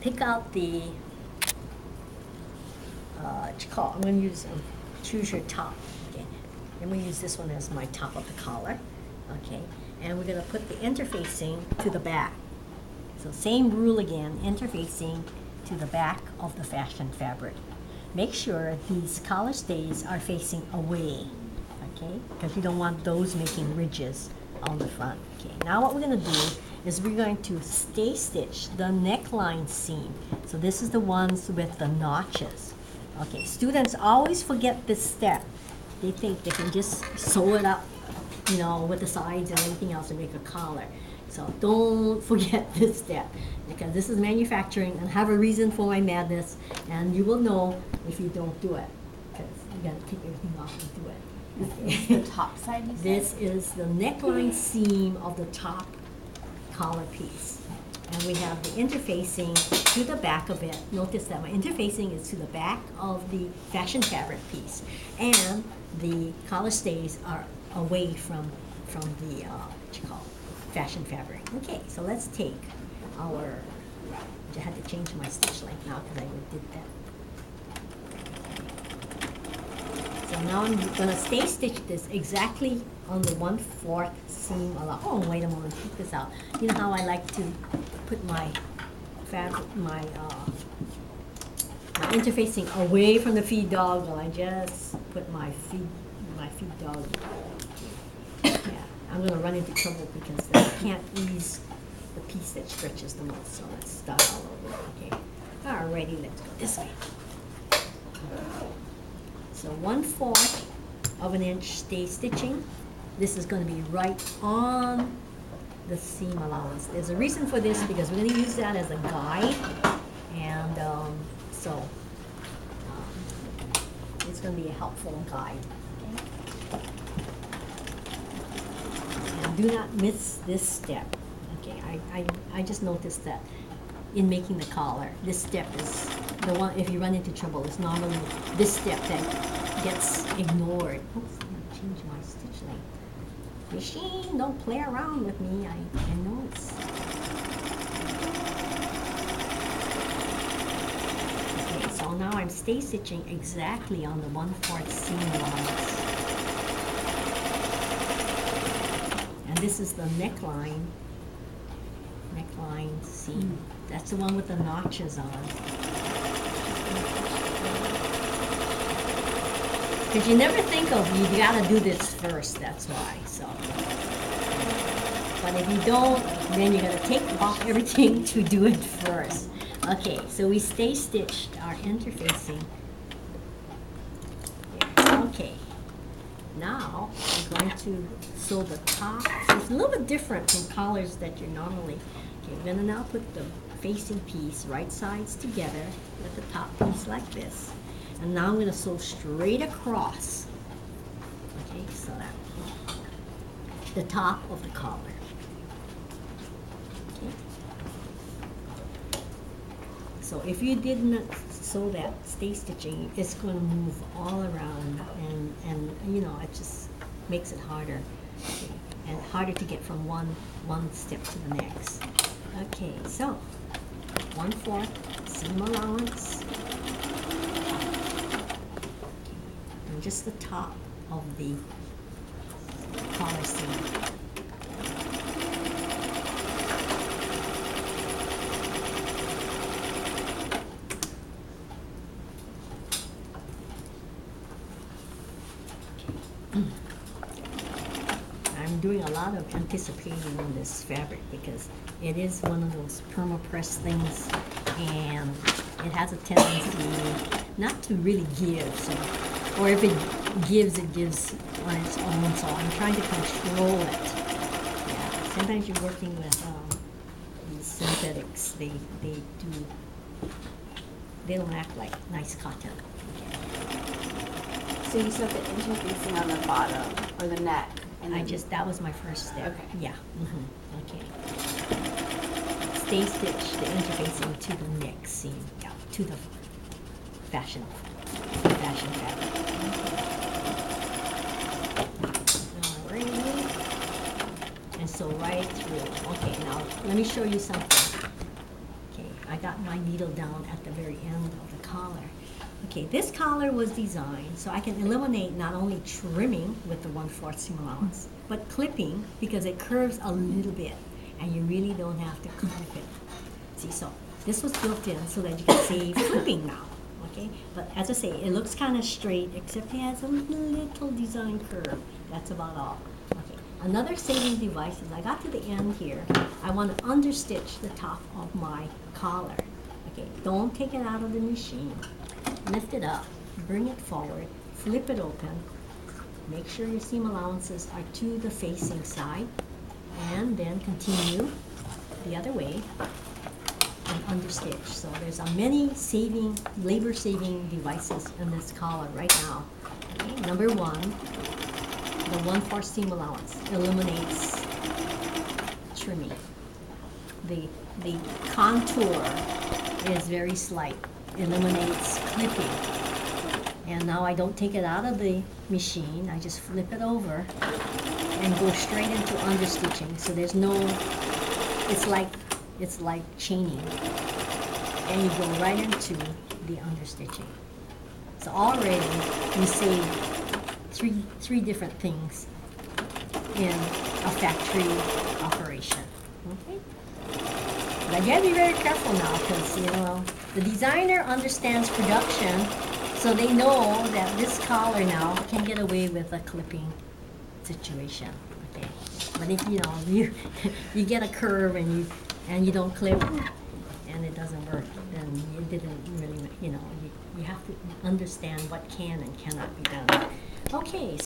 pick out the, I'm going to use, choose your top, okay. I'm going to use this one as my top of the collar, okay. And we're going to put the interfacing to the back. So same rule again, interfacing to the back of the fashion fabric. Make sure these collar stays are facing away, okay, because you don't want those making ridges on the front. Okay, now what we're going to do is we're going to stay stitch the neckline seam. So this is the ones with the notches. Okay, students always forget this step. They think they can just sew it up, you know, with the sides and everything else to make a collar. So don't forget this step, because this is manufacturing, and have a reason for my madness, and you will know if you don't do it, because you gotta take everything off and do it. This is the top side, you said? This is the neckline seam of the top collar piece. And we have the interfacing to the back of it. Notice that my interfacing is to the back of the fashion fabric piece. And the collar stays are away from the, what you call it, fashion fabric. Okay, so let's take our, I had to change my stitch length now because I did that. So now I'm gonna stay stitch this exactly on the 1/4 seam along. Oh, wait a moment, check this out. You know how I like to put my fabric, my interfacing away from the feed dog? Well, I just put my feed dog. Yeah, I'm gonna run into trouble because I can't ease the piece that stretches the most. So let's start all over. Okay. Alrighty, let's go this way. So 1/4 of an inch stay stitching. This is going to be right on the seam allowance. There's a reason for this, because we're going to use that as a guide, and it's going to be a helpful guide. Okay? And do not miss this step. Okay, I just noticed that in making the collar, this step is the one, if you run into trouble, it's normally this step that gets ignored. Oops, I'm going to change my stitch length. Machine, don't play around with me. I know it's... Okay, so now I'm stay stitching exactly on the 1/4 seam allowance. And this is the neckline seam. That's the one with the notches on. Because you never think of, you gotta do this first, that's why, so. But if you don't, then you gotta take off everything to do it first. Okay, so we stay stitched our interfacing. Okay, now I'm going to sew the top. So it's a little bit different from collars that you normally, okay, I'm gonna now put the facing piece right sides together with the top piece like this. And now I'm going to sew straight across, okay, so that the top of the collar. Okay. So if you didn't sew that stay stitching, it's going to move all around, and you know, it just makes it harder, okay, and harder to get from one step to the next. Okay, so 1/4 seam allowance. Just the top of the collar seam. I'm doing a lot of anticipating on this fabric because it is one of those perma-press things, and it has a tendency not to really give, so. Or if it gives on its own, so I'm trying to control it. Yeah, sometimes you're working with these synthetics, they don't act like nice cotton. Okay. So you sewed the interfacing on the bottom, or the neck, and that was my first step. Okay. Yeah, okay. Stay stitch the interfacing to the neck seam, yeah, to the fashion fabric. Alrighty. And so right through. Okay, now let me show you something. Okay, I got my needle down at the very end of the collar. Okay, this collar was designed so I can eliminate not only trimming with the 1/4 seam allowance, but clipping because it curves a little bit and you really don't have to clip it. See, so this was built in so that you can save clipping now, okay? But as I say, it looks kind of straight except it has a little design curve. That's about all. Okay, another saving device is I got to the end here. I want to understitch the top of my collar. Okay, don't take it out of the machine. Lift it up, bring it forward, flip it open. Make sure your seam allowances are to the facing side, and then continue the other way and understitch. So there's a many labor-saving devices in this collar right now. Okay, number one, the 1/4 seam allowance eliminates trimming. The contour is very slight, eliminates clipping. And now I don't take it out of the machine, I just flip it over and go straight into understitching. So there's no, it's like chaining. And you go right into the understitching. So already we saved three different things in a factory operation. Okay? But I gotta be very careful now because, you know, the designer understands production, so they know that this collar now can get away with a clipping situation. Okay? But if you know you get a curve and you don't clip and it doesn't work, then you didn't really, you know, you have to understand what can and cannot be done. Okay.